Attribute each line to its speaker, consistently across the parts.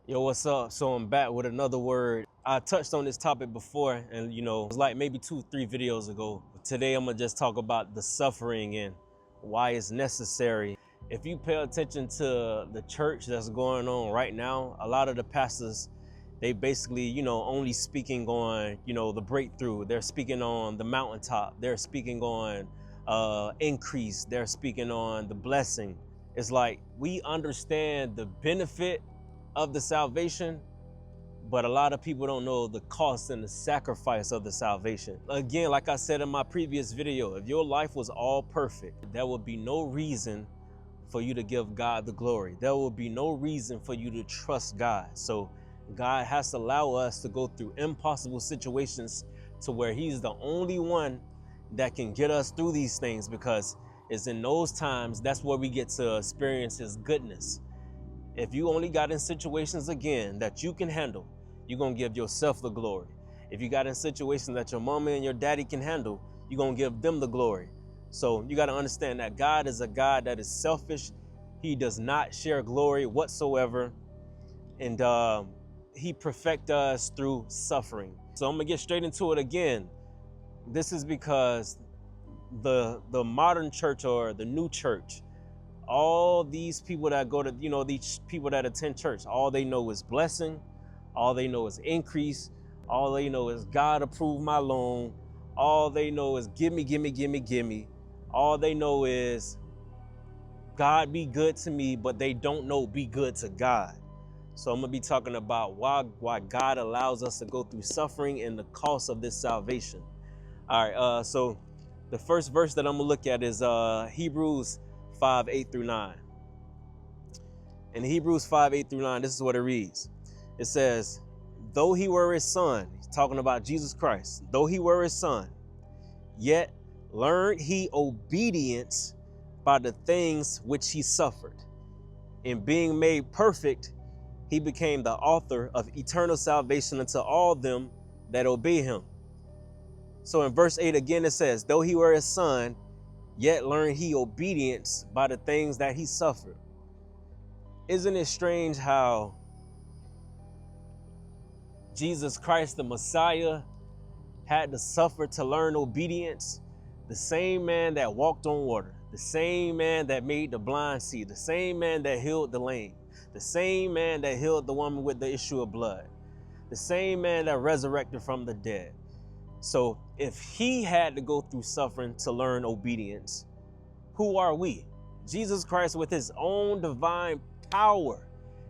Speaker 1: Yo, what's up? So I'm back with another word. I touched on this topic before, and it was like maybe 2, 3 videos ago. Today I'm gonna just talk about the suffering and why it's necessary. If you pay attention to the church that's going on right now, a lot of the pastors, they basically, only speaking on, the breakthrough. They're speaking on the mountaintop. They're speaking on increase. They're speaking on the blessing. It's like we understand the benefit of the salvation, but a lot of people don't know the cost and the sacrifice of the salvation. Again, like I said in my previous video, if your life was all perfect, there would be no reason for you to give God the glory. There will be no reason for you to trust God. So God has to allow us to go through impossible situations to where He's the only one that can get us through these things, because it's in those times that's where we get to experience His goodness. If you only got in situations, again, that you can handle, you're going to give yourself the glory. If you got in situations that your mama and your daddy can handle, you're going to give them the glory. So you got to understand that God is a God that is selfish. He does not share glory whatsoever. And He perfects us through suffering. So I'm going to get straight into it again. This is because the modern church, or the new church, all these people that go to, these people that attend church, all they know is blessing. All they know is increase. All they know is God approve my loan. All they know is give me, give me, give me, give me. All they know is God be good to me, but they don't know be good to God. So I'm gonna be talking about why God allows us to go through suffering and the cost of this salvation. All right, so the first verse that I'm gonna look at is Hebrews 5:8-9. In Hebrews 5:8-9, this is what it reads. It says, though he were his son, he's talking about Jesus Christ, though he were his son, yet learned he obedience by the things which he suffered. In being made perfect, he became the author of eternal salvation unto all them that obey him. So in verse 8 again, it says, though he were his son, yet learned he obedience by the things that he suffered. Isn't it strange how Jesus Christ, the Messiah, had to suffer to learn obedience? The same man that walked on water, the same man that made the blind see, the same man that healed the lame, the same man that healed the woman with the issue of blood, the same man that resurrected from the dead. So if he had to go through suffering to learn obedience, who are we? Jesus Christ, with his own divine power,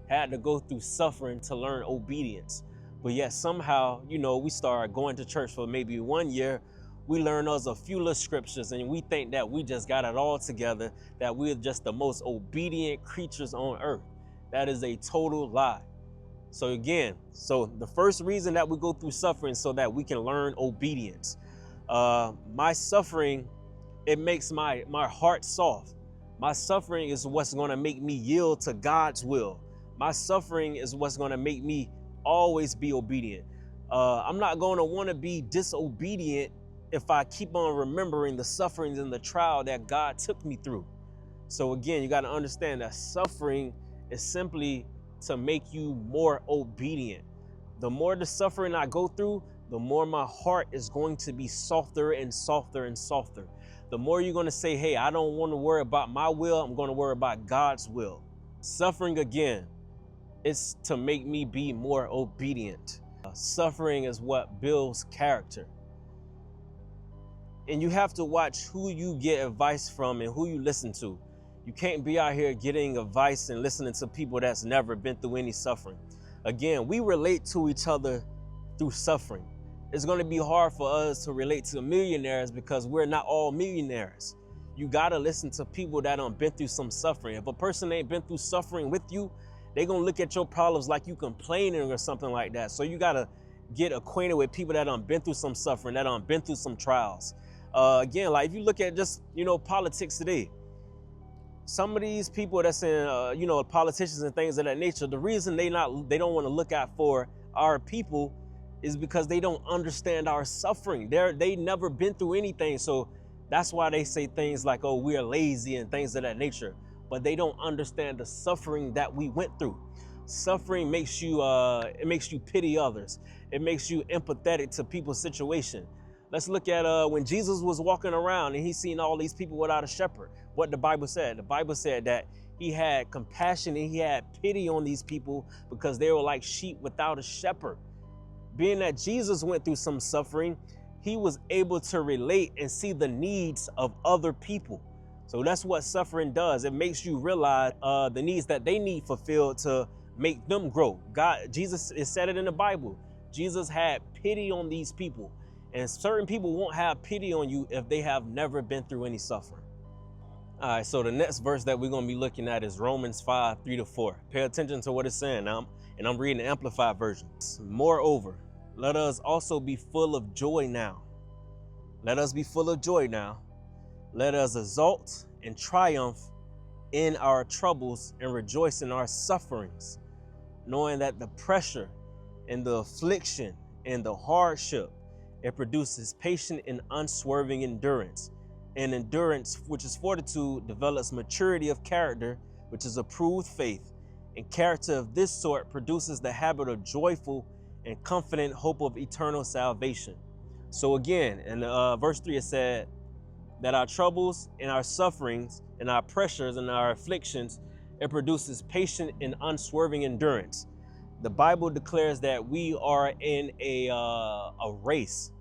Speaker 1: had to go through suffering to learn obedience. But yet somehow, we start going to church for maybe 1 year. We learn us a few little scriptures and we think that we just got it all together, that we're just the most obedient creatures on earth. That is a total lie. So again, the first reason that we go through suffering is so that we can learn obedience. My suffering, it makes my heart soft. My suffering is what's going to make me yield to God's will. My suffering is what's going to make me always be obedient. I'm not going to want to be disobedient if I keep on remembering the sufferings and the trial that God took me through. So again, you got to understand that suffering is simply to make you more obedient. The more the suffering I go through, the more my heart is going to be softer and softer and softer. The more you're going to say, hey, I don't want to worry about my will, I'm going to worry about God's will. Suffering, again, is to make me be more obedient. Suffering is what builds character. And you have to watch who you get advice from and who you listen to. You can't be out here getting advice and listening to people that's never been through any suffering. Again, we relate to each other through suffering. It's going to be hard for us to relate to millionaires because we're not all millionaires. You got to listen to people that done been through some suffering. If a person ain't been through suffering with you, they're going to look at your problems like you complaining or something like that. So you got to get acquainted with people that done been through some suffering, that done been through some trials. Again, like if you look at just, politics today, some of these people that's in, politicians and things of that nature, the reason they don't want to look out for our people is because they don't understand our suffering. They never been through anything. So that's why they say things like, oh, we're lazy and things of that nature. But they don't understand the suffering that we went through. Suffering makes you it makes you pity others. It makes you empathetic to people's situation. Let's look at when Jesus was walking around and he seen all these people without a shepherd. What the Bible said. The Bible said that he had compassion and he had pity on these people because they were like sheep without a shepherd. Being that Jesus went through some suffering, he was able to relate and see the needs of other people. So that's what suffering does. It makes you realize the needs that they need fulfilled to make them grow. Jesus, it said it in the Bible. Jesus had pity on these people. And certain people won't have pity on you if they have never been through any suffering. All right, so the next verse that we're going to be looking at is Romans 5:3-4. Pay attention to what it's saying now, and I'm reading the Amplified version. Moreover, let us also be full of joy now. Let us be full of joy now. Let us exult and triumph in our troubles and rejoice in our sufferings, knowing that the pressure and the affliction and the hardship, it produces patient and unswerving endurance. And endurance, which is fortitude, develops maturity of character, which is approved faith. And character of this sort produces the habit of joyful and confident hope of eternal salvation. So again, in verse 3, it said that our troubles and our sufferings and our pressures and our afflictions, it produces patient and unswerving endurance. The Bible declares that we are in a race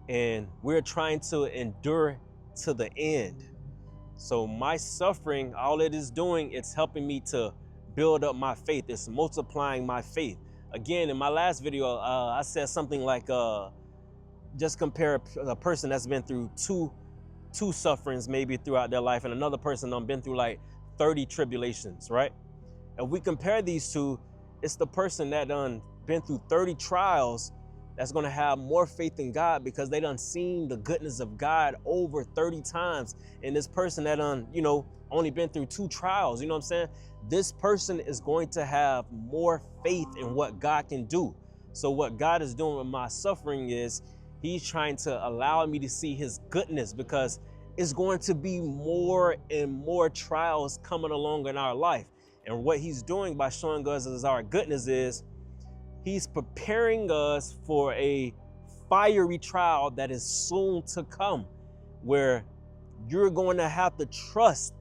Speaker 1: and we're trying to endure to the end. So my suffering, all it is doing, it's helping me to build up my faith. It's multiplying my faith. Again, in my last video, I said something like, just compare a person that's been through two sufferings maybe throughout their life and another person that's been through like 30 tribulations, right? If we compare these two, it's the person that done been through 30 trials that's going to have more faith in God because they done seen the goodness of God over 30 times. And this person that done, only been through 2 trials, you know what I'm saying? This person is going to have more faith in what God can do. So what God is doing with my suffering is he's trying to allow me to see his goodness, because it's going to be more and more trials coming along in our life. And what he's doing by showing us as our goodness is he's preparing us for a fiery trial that is soon to come, where you're going to have to trust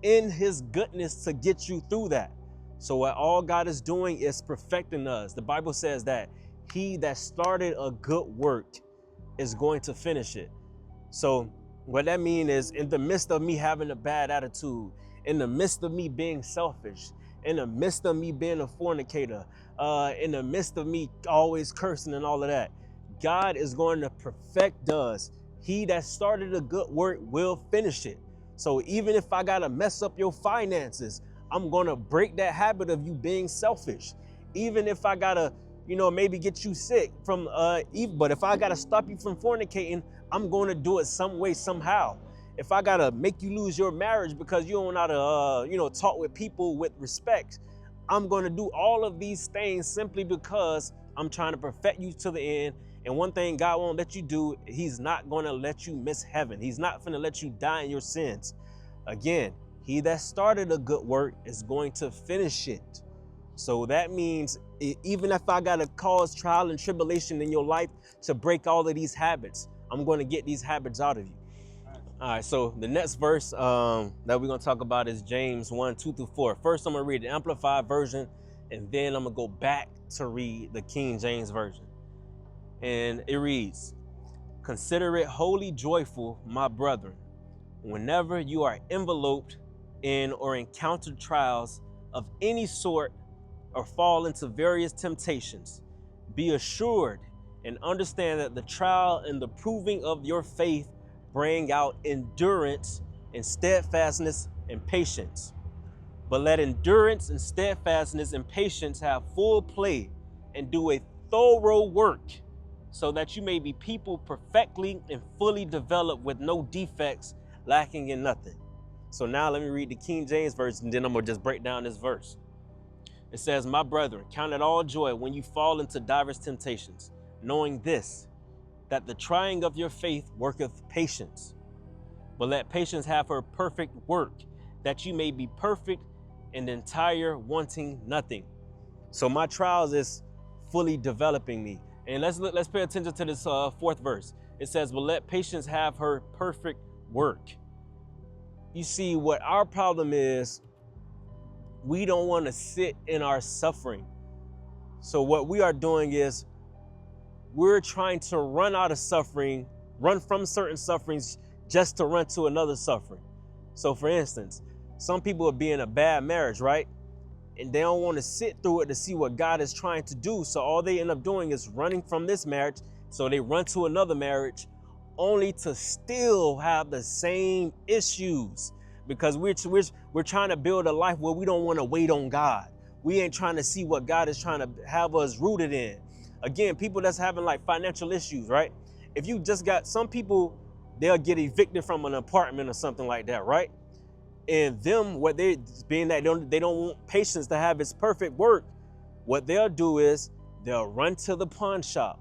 Speaker 1: in his goodness to get you through that. So what all God is doing is perfecting us. The Bible says that he that started a good work is going to finish it. So what that means is, in the midst of me having a bad attitude, in the midst of me being selfish, in the midst of me being a fornicator, in the midst of me always cursing and all of that, God is going to perfect us. He that started a good work will finish it. So even if I got to mess up your finances, I'm going to break that habit of you being selfish. Even if I got to, maybe get you sick from, but if I got to stop you from fornicating, I'm going to do it some way, somehow. If I got to make you lose your marriage because you don't know how to, talk with people with respect, I'm going to do all of these things simply because I'm trying to perfect you to the end. And one thing God won't let you do, he's not going to let you miss heaven. He's not going to let you die in your sins. Again, he that started a good work is going to finish it. So that means even if I got to cause trial and tribulation in your life to break all of these habits, I'm going to get these habits out of you. All right, so the next verse that we're going to talk about is James 1:2-4. First, I'm going to read the Amplified version, and then I'm going to go back to read the King James Version. And it reads, "Consider it wholly joyful, my brethren, whenever you are enveloped in or encounter trials of any sort or fall into various temptations. Be assured and understand that the trial and the proving of your faith bring out endurance and steadfastness and patience. But let endurance and steadfastness and patience have full play and do a thorough work, so that you may be people perfectly and fully developed with no defects, lacking in nothing." So now let me read the King James Version, and then I'm going to just break down this verse. It says, "My brethren, count it all joy when you fall into diverse temptations, knowing this, that the trying of your faith worketh patience. But let patience have her perfect work, that you may be perfect and entire, wanting nothing. So my trials is fully developing me. And let's pay attention to this fourth verse. It says, "But let patience have her perfect work." You see, what our problem is, we don't want to sit in our suffering. So what we are doing is we're trying to run out of suffering, run from certain sufferings just to run to another suffering. So for instance, some people will be in a bad marriage, right? And they don't want to sit through it to see what God is trying to do. So all they end up doing is running from this marriage. So they run to another marriage only to still have the same issues, because we're trying to build a life where we don't want to wait on God. We ain't trying to see what God is trying to have us rooted in. Again, people that's having like financial issues, right? If you just got, some people, they'll get evicted from an apartment or something like that, right? And them, what they, being that they don't want patience to have its perfect work, what they'll do is they'll run to the pawn shop.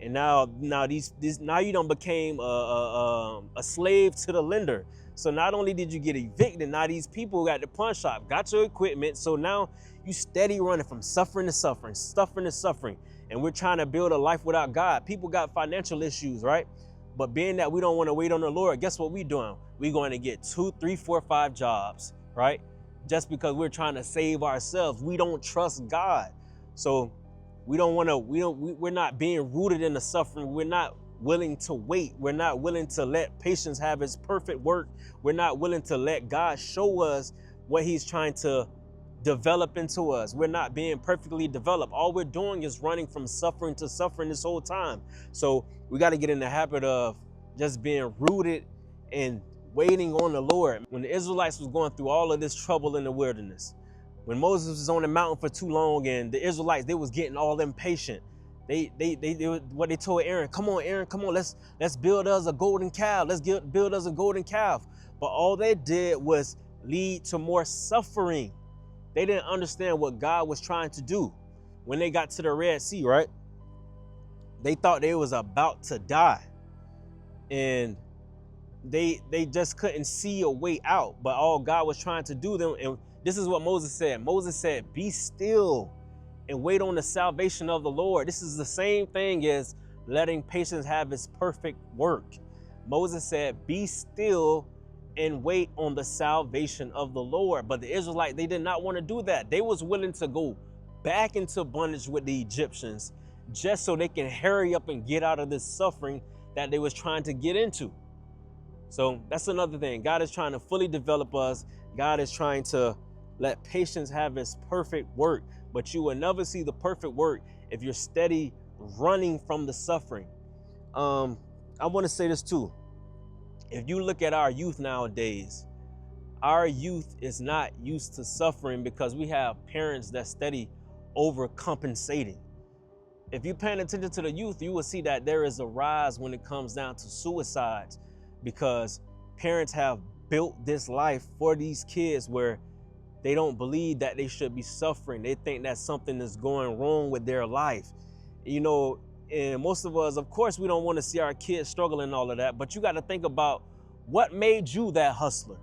Speaker 1: And now you done became a slave to the lender. So not only did you get evicted, now these people got the pawn shop, got your equipment. So now you steady running from suffering to suffering, suffering to suffering. And we're trying to build a life without God. People got financial issues, right? But being that we don't want to wait on the Lord, guess what we're doing? We're going to get 2, 3, 4, 5 jobs, right? Just because we're trying to save ourselves. We don't trust God. So we don't want to, we're not being rooted in the suffering. We're not willing to wait. We're not willing to let patience have its perfect work. We're not willing to let God show us what he's trying to develop into us. We're not being perfectly developed. All we're doing is running from suffering to suffering this whole time. So we got to get in the habit of just being rooted and waiting on the Lord. When the Israelites was going through all of this trouble in the wilderness, when Moses was on the mountain for too long and the Israelites, they was getting all impatient. They told Aaron, come on, Aaron, come on, let's build us a golden calf. Let's build us a golden calf. But all they did was lead to more suffering. They didn't understand what God was trying to do. When they got to the Red Sea, right? They thought they was about to die. And they just couldn't see a way out. But all God was trying to do them, and this is what Moses said. Moses said, "Be still and wait on the salvation of the Lord." This is the same thing as letting patience have its perfect work. Moses said, "Be still and wait on the salvation of the Lord." But the Israelites, they did not want to do that. They was willing to go back into bondage with the Egyptians just so they can hurry up and get out of this suffering that they was trying to get into. So that's another thing. God is trying to fully develop us. God is trying to let patience have its perfect work. But you will never see the perfect work if you're steady running from the suffering. I want to say this too. If you look at our youth nowadays, our youth is not used to suffering because we have parents that steady overcompensating. If you're paying attention to the youth, you will see that there is a rise when it comes down to suicides, because parents have built this life for these kids where they don't believe that they should be suffering. They think that something is going wrong with their life. You know, and most of us, of course, we don't want to see our kids struggle and all of that, but you got to think about what made you that hustler.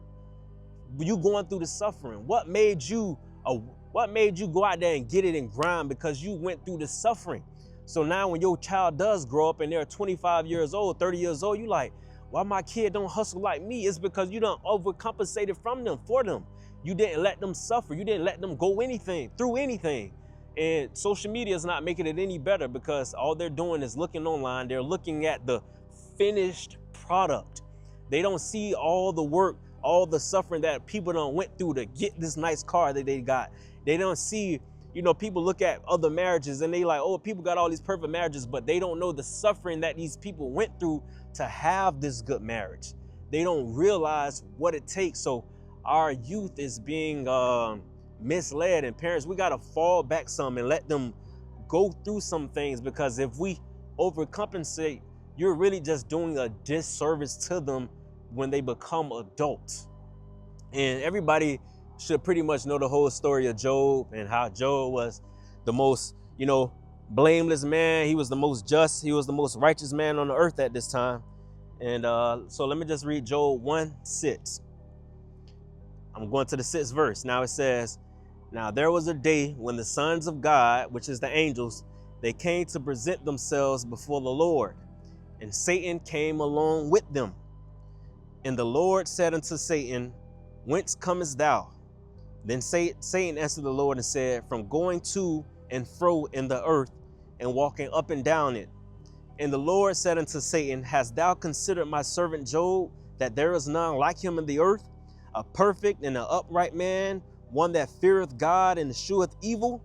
Speaker 1: You going through the suffering. What made you go out there and get it and grind? Because you went through the suffering. So now when your child does grow up and they're 25 years old, 30 years old, you like, why my kid don't hustle like me? It's because you done overcompensated for them. You didn't let them suffer. You didn't let them go through anything. And social media is not making it any better, because all they're doing is looking online. They're looking at the finished product. They don't see all the work, all the suffering that people done went through to get this nice car that they got. They don't see, you know, people look at other marriages and they like, oh, people got all these perfect marriages, but they don't know the suffering that these people went through to have this good marriage. They don't realize what it takes. So our youth is being misled, and parents, we got to fall back some and let them go through some things, because if we overcompensate, you're really just doing a disservice to them when they become adults. And everybody should pretty much know the whole story of Job, and how Job was the most, you know, blameless man. He was the most just. He was the most righteous man on the earth at this time. And so let me just read Job 1:6. I'm going to the 6th verse. Now it says, Now there was a day when the sons of God, which is the angels, they came to present themselves before the Lord, and Satan came along with them. And the Lord said unto Satan, Whence comest thou? Then Satan answered the Lord and said, From going to and fro in the earth, and walking up and down it. And the Lord said unto Satan, Hast thou considered my servant Job, that there is none like him in the earth, a perfect and an upright man, one that feareth God and escheweth evil?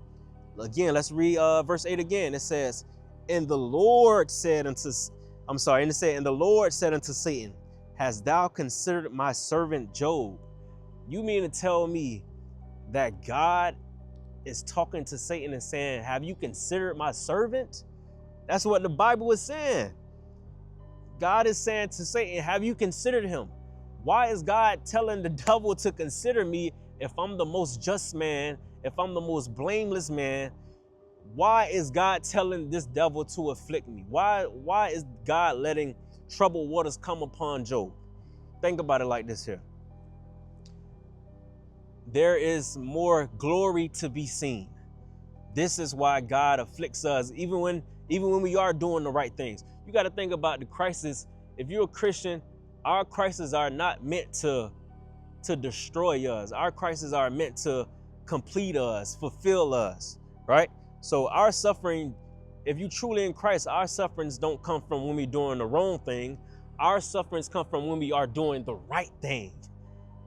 Speaker 1: Again, let's read verse 8 again. It says, And the Lord said unto Satan, Hast thou considered my servant Job? You mean to tell me that God is talking to Satan and saying, have you considered my servant? That's what the Bible is saying. God is saying to Satan, have you considered him? Why is God telling the devil to consider me if I'm the most just man, if I'm the most blameless man? Why is God telling this devil to afflict me? Why is God letting troubled waters come upon Job? Think about it like this here. There is more glory to be seen. This is why God afflicts us, even when we are doing the right things. You got to think about the crisis. If you're a Christian, our crises are not meant to destroy us. Our crises are meant to complete us, fulfill us, right? So our suffering, if you truly in Christ, our sufferings don't come from when we're doing the wrong thing. Our sufferings come from when we are doing the right thing.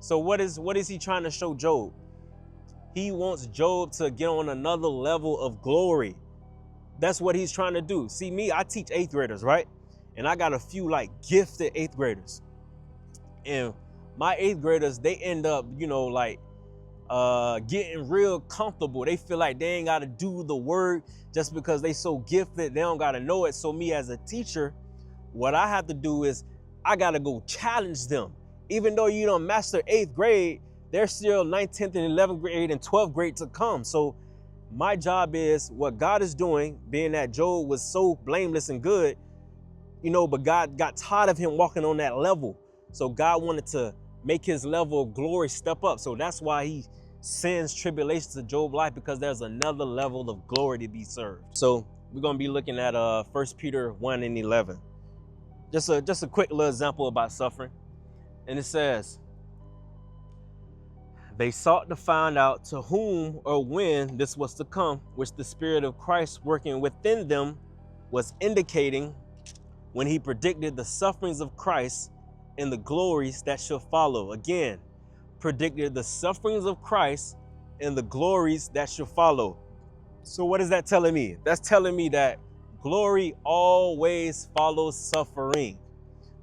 Speaker 1: So what is he trying to show Job? He wants Job to get on another level of glory. That's what he's trying to do. See, me, I teach 8th graders, right? And I got a few like gifted 8th graders. And my 8th graders, they end up, getting real comfortable. They feel like they ain't got to do the work just because they so gifted. They don't got to know it. So me as a teacher, what I have to do is I got to go challenge them. Even though you don't master 8th grade, there's still 9th, 10th, and 11th grade and 12th grade to come. So my job is what God is doing, being that Job was so blameless and good, but God got tired of him walking on that level. So God wanted to make his level of glory step up. So that's why he sends tribulations to Job's life, because there's another level of glory to be served. So we're going to be looking at 1 Peter 1 and 11. Just a quick little example about suffering. And it says, they sought to find out to whom or when this was to come, which the Spirit of Christ working within them was indicating when he predicted the sufferings of Christ and the glories that shall follow. Again, predicted the sufferings of Christ and the glories that shall follow. So what is that telling me? That's telling me that glory always follows suffering.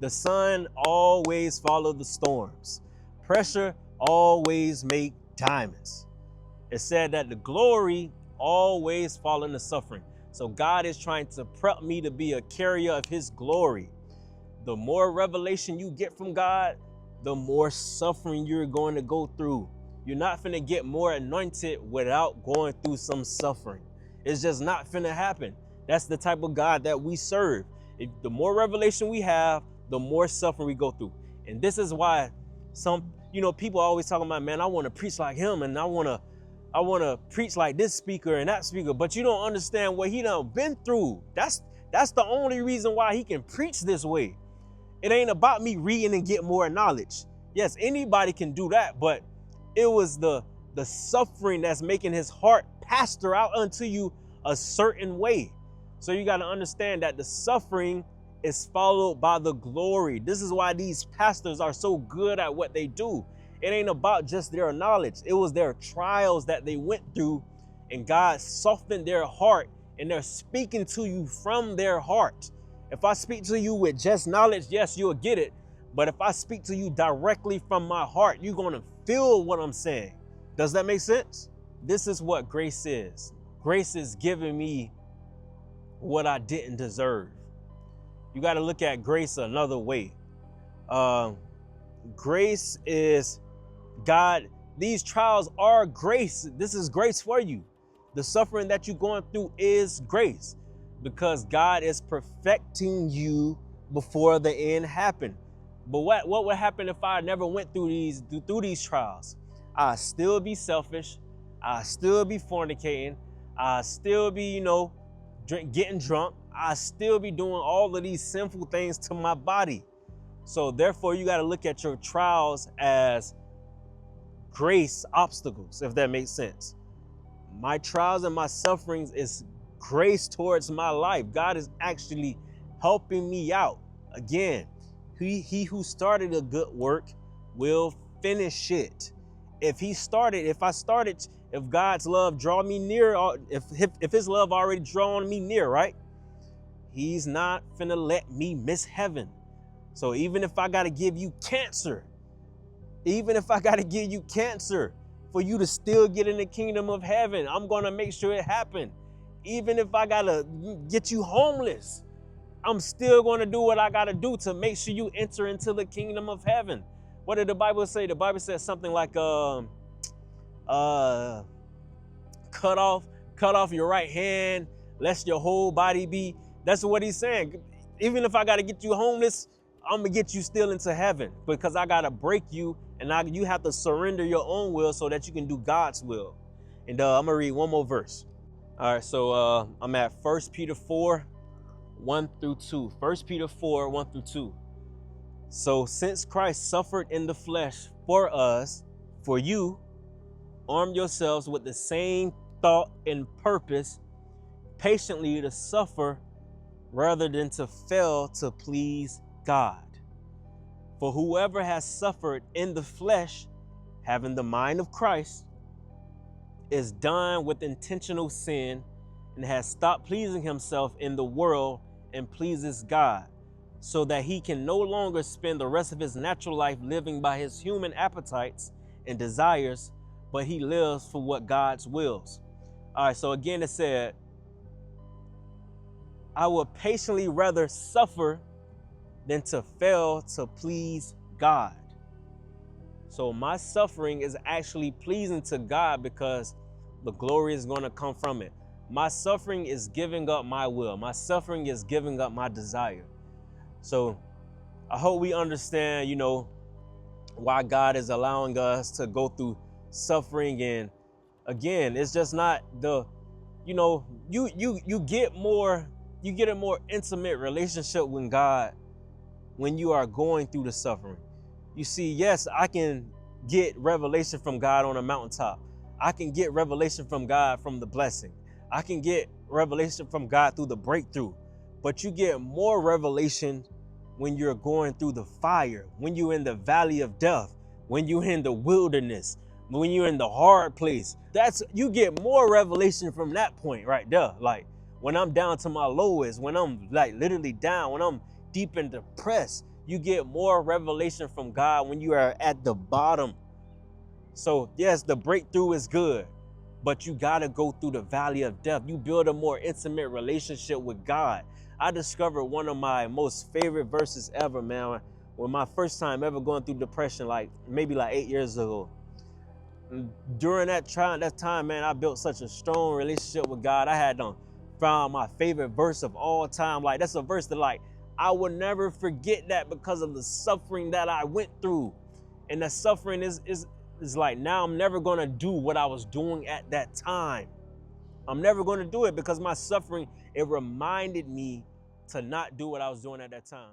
Speaker 1: The sun always follows the storms. Pressure always make diamonds. It said that the glory always follows the suffering. So God is trying to prep me to be a carrier of his glory. The more revelation you get from God, the more suffering you're going to go through. You're not finna get more anointed without going through some suffering. It's just not finna happen. That's the type of God that we serve. The more revelation we have, the more suffering we go through. And this is why people always talking about, man, I want to preach like him, and I want to preach like this speaker and that speaker, but you don't understand what he done been through. That's the only reason why he can preach this way. It ain't about me reading and get more knowledge. Yes, anybody can do that, but it was the suffering that's making his heart pastor out unto you a certain way. So you got to understand that the suffering is followed by the glory. This is why these pastors are so good at what they do. It ain't about just their knowledge. It was their trials that they went through, and God softened their heart, and they're speaking to you from their heart. If I speak to you with just knowledge, yes, you'll get it. But if I speak to you directly from my heart, you're going to feel what I'm saying. Does that make sense? This is what grace is. Grace is giving me what I didn't deserve. You got to look at grace another way. Grace is God. These trials are grace. This is grace for you. The suffering that you're going through is grace, because God is perfecting you before the end happened. But what would happen if I never went through these trials? I'd still be selfish. I still be fornicating. I still be, getting drunk. I still be doing all of these sinful things to my body. So therefore, you got to look at your trials as grace obstacles, if that makes sense. My trials and my sufferings is grace towards my life. God is actually helping me out. Again, he who started a good work will finish it. If God's love draw me near, or if his love already drawn me near, right? He's not finna let me miss heaven. So even if I gotta give you cancer, for you to still get in the kingdom of heaven, I'm gonna make sure it happen. Even if I gotta get you homeless, I'm still gonna do what I gotta do to make sure you enter into the kingdom of heaven. What did the Bible say? The Bible says something like, cut off your right hand, lest your whole body be. That's what he's saying. Even if I gotta get you homeless, I'm gonna get you still into heaven, because I gotta break you, and you have to surrender your own will so that you can do God's will. And I'm gonna read one more verse. All right, so I'm at 1 Peter 4, 1 through 2. 1 Peter 4, 1 through 2. So since Christ suffered in the flesh for us, for you, arm yourselves with the same thought and purpose, patiently to suffer rather than to fail to please God. For whoever has suffered in the flesh, having the mind of Christ, is done with intentional sin and has stopped pleasing himself in the world and pleases God, so that he can no longer spend the rest of his natural life living by his human appetites and desires, but he lives for what God's wills. All right, so again it said, I would patiently rather suffer than to fail to please God. So my suffering is actually pleasing to God because the glory is going to come from it. My suffering is giving up my will. My suffering is giving up my desire. So I hope we understand, why God is allowing us to go through suffering. And again, it's just not you get a more intimate relationship with God when you are going through the suffering. You see, yes, I can get revelation from God on a mountaintop. I can get revelation from God from the blessing. I can get revelation from God through the breakthrough. But you get more revelation when you're going through the fire, when you're in the valley of death, when you're in the wilderness, when you're in the hard place. You get more revelation from that point right there. Like when I'm down to my lowest, when I'm like literally down, when I'm deep and depressed, you get more revelation from God when you are at the bottom. So yes, the breakthrough is good, but you got to go through the valley of death. You build a more intimate relationship with God. I discovered one of my most favorite verses ever, man, when my first time ever going through depression, maybe 8 years ago. During that time, man, I built such a strong relationship with God. I had found my favorite verse of all time. That's a verse that I will never forget, that because of the suffering that I went through. And the suffering is now I'm never going to do what I was doing at that time. I'm never going to do it because my suffering, it reminded me to not do what I was doing at that time.